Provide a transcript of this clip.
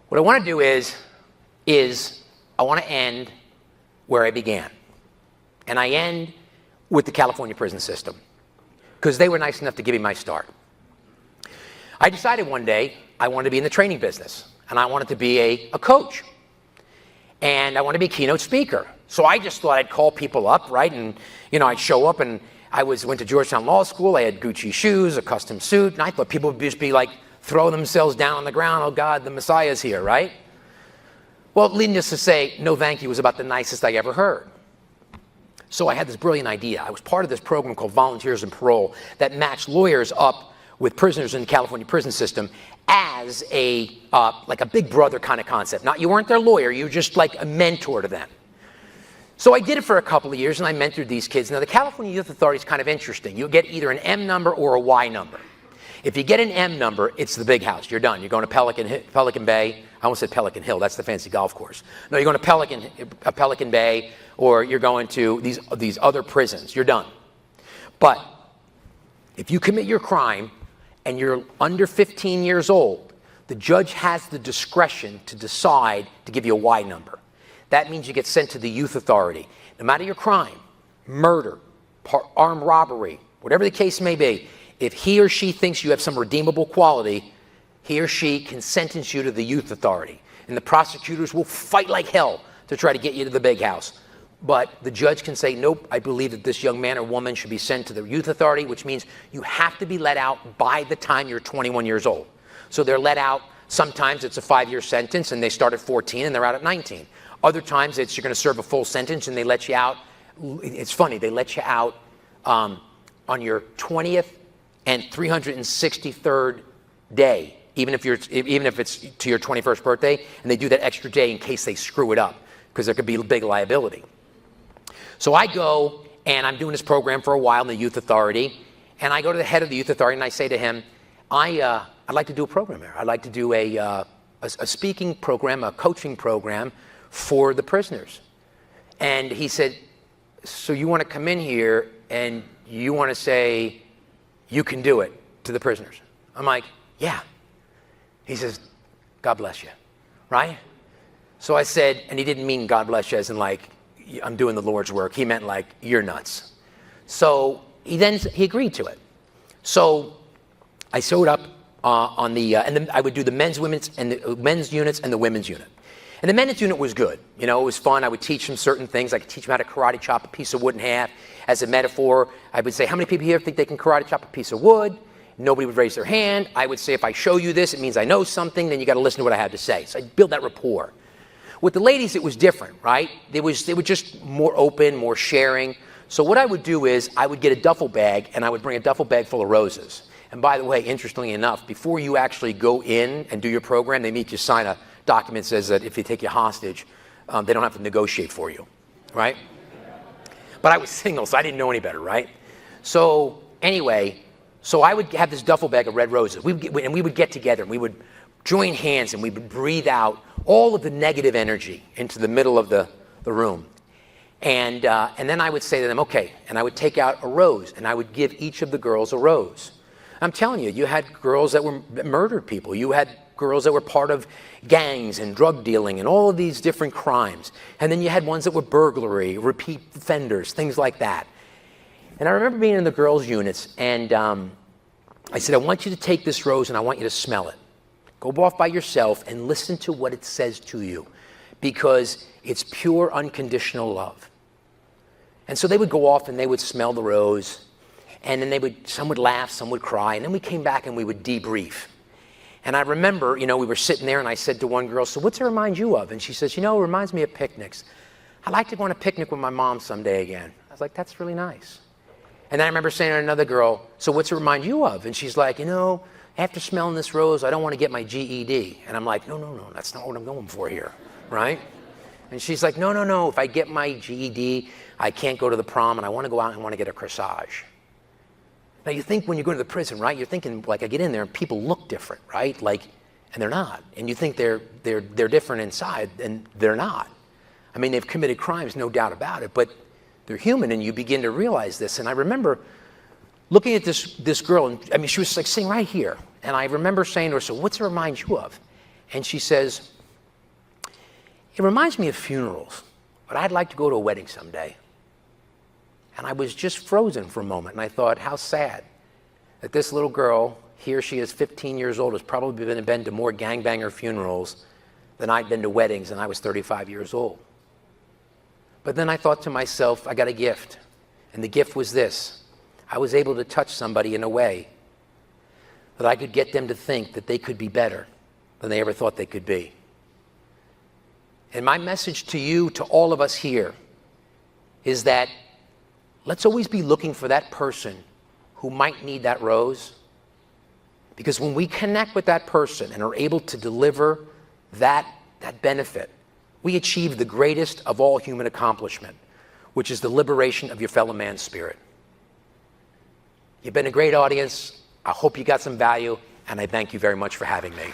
What I want to do is I want to end where I began. And I end with the California prison system, because they were nice enough to give me my start. I decided one day I wanted to be in the training business, and I wanted to be a coach. And I wanted to be a keynote speaker. So I just thought I'd call people up, right? And, I'd show up, and I went to Georgetown Law School. I had Gucci shoes, a custom suit, and I thought people would just be like throwing themselves down on the ground. Oh, God, the Messiah's here, right? Well, needless to say, no thank you was about the nicest I ever heard. So I had this brilliant idea. I was part of this program called Volunteers in Parole that matched lawyers up with prisoners in the California prison system as like a big brother kind of concept. Not, you weren't their lawyer, you were just like a mentor to them. So I did it for a couple of years, and I mentored these kids. Now, the California Youth Authority is kind of interesting. You'll get either an M number or a Y number. If you get an M number, it's the big house. You're done. You're going to Pelican Bay. I almost said Pelican Hill. That's the fancy golf course. No, you're going to Pelican Bay, or you're going to these other prisons. You're done. But if you commit your crime and you're under 15 years old, the judge has the discretion to decide to give you a Y number. That means you get sent to the youth authority. No matter your crime, murder, armed robbery, whatever the case may be, if he or she thinks you have some redeemable quality, he or she can sentence you to the youth authority. And the prosecutors will fight like hell to try to get you to the big house. But the judge can say, nope, I believe that this young man or woman should be sent to the youth authority, which means you have to be let out by the time you're 21 years old. So they're let out, sometimes it's a 5-year sentence and they start at 14 and they're out at 19. Other times it's you're going to serve a full sentence and they let you out. It's funny, they let you out on your 20th and 363rd day, even if it's to your 21st birthday, and they do that extra day in case they screw it up, because there could be a big liability. So I go, and I'm doing this program for a while in the youth authority, and I go to the head of the youth authority, and I say to him, I'd like to do a program here. I'd like to do a speaking program, a coaching program for the prisoners. And he said, so you want to come in here, and you want to say, you can do it to the prisoners? I'm like, yeah. He says, God bless you, right? So I said, and he didn't mean God bless you as in like, I'm doing the Lord's work. He meant like, you're nuts. So he agreed to it. So I showed up and then I would do the men's units and the women's unit. And the men's unit was good. It was fun. I would teach them certain things. I could teach them how to karate chop a piece of wood in half. As a metaphor, I would say, how many people here think they can karate chop a piece of wood? Nobody would raise their hand. I would say, if I show you this, it means I know something, then you got to listen to what I have to say. So I'd build that rapport. With the ladies, it was different, right? They were just more open, more sharing. So what I would do is I would get a duffel bag, and I would bring a duffel bag full of roses. And by the way, interestingly enough, before you actually go in and do your program, they make you sign a document that says that if they take you hostage, they don't have to negotiate for you, right? But I was single, so I didn't know any better, right? So anyway, so I would have this duffel bag of red roses. We would get together, and we would join hands, and we would breathe out all of the negative energy into the middle of the room. And then I would say to them, okay, and I would take out a rose, and I would give each of the girls a rose. I'm telling you, you had girls that murdered people. You had girls that were part of gangs and drug dealing and all of these different crimes. And then you had ones that were burglary, repeat offenders, things like that. And I remember being in the girls' units, and I said, I want you to take this rose and I want you to smell it. Go off by yourself and listen to what it says to you, because it's pure unconditional love. And so they would go off and they would smell the rose, and then some would laugh, some would cry, and then we came back and we would debrief. And I remember, we were sitting there, and I said to one girl, so what's it remind you of? And she says, it reminds me of picnics. I'd like to go on a picnic with my mom someday again. I was like, that's really nice. And then I remember saying to another girl, so what's it remind you of? And she's like, after smelling this rose, I don't want to get my GED. And I'm like, no, that's not what I'm going for here, right? And she's like, no, if I get my GED, I can't go to the prom, and I want to go out and I want to get a corsage. Now, you think when you go to the prison, right, you're thinking, like, I get in there and people look different, right? And they're not. And you think they're different inside, and they're not. I mean, they've committed crimes, no doubt about it, but they're human, and you begin to realize this. And I remember looking at this girl, and she was like sitting right here. And I remember saying to her, so what's it remind you of? And she says, It reminds me of funerals, but I'd like to go to a wedding someday. And I was just frozen for a moment, and I thought, how sad that this little girl, here she is 15 years old, has probably been to more gangbanger funerals than I'd been to weddings, and I was 35 years old. But then I thought to myself, I got a gift, and the gift was this. I was able to touch somebody in a way that I could get them to think that they could be better than they ever thought they could be. And my message to you, to all of us here, is that let's always be looking for that person who might need that rose. Because when we connect with that person and are able to deliver that benefit, we achieve the greatest of all human accomplishment, which is the liberation of your fellow man's spirit. You've been a great audience. I hope you got some value, and I thank you very much for having me.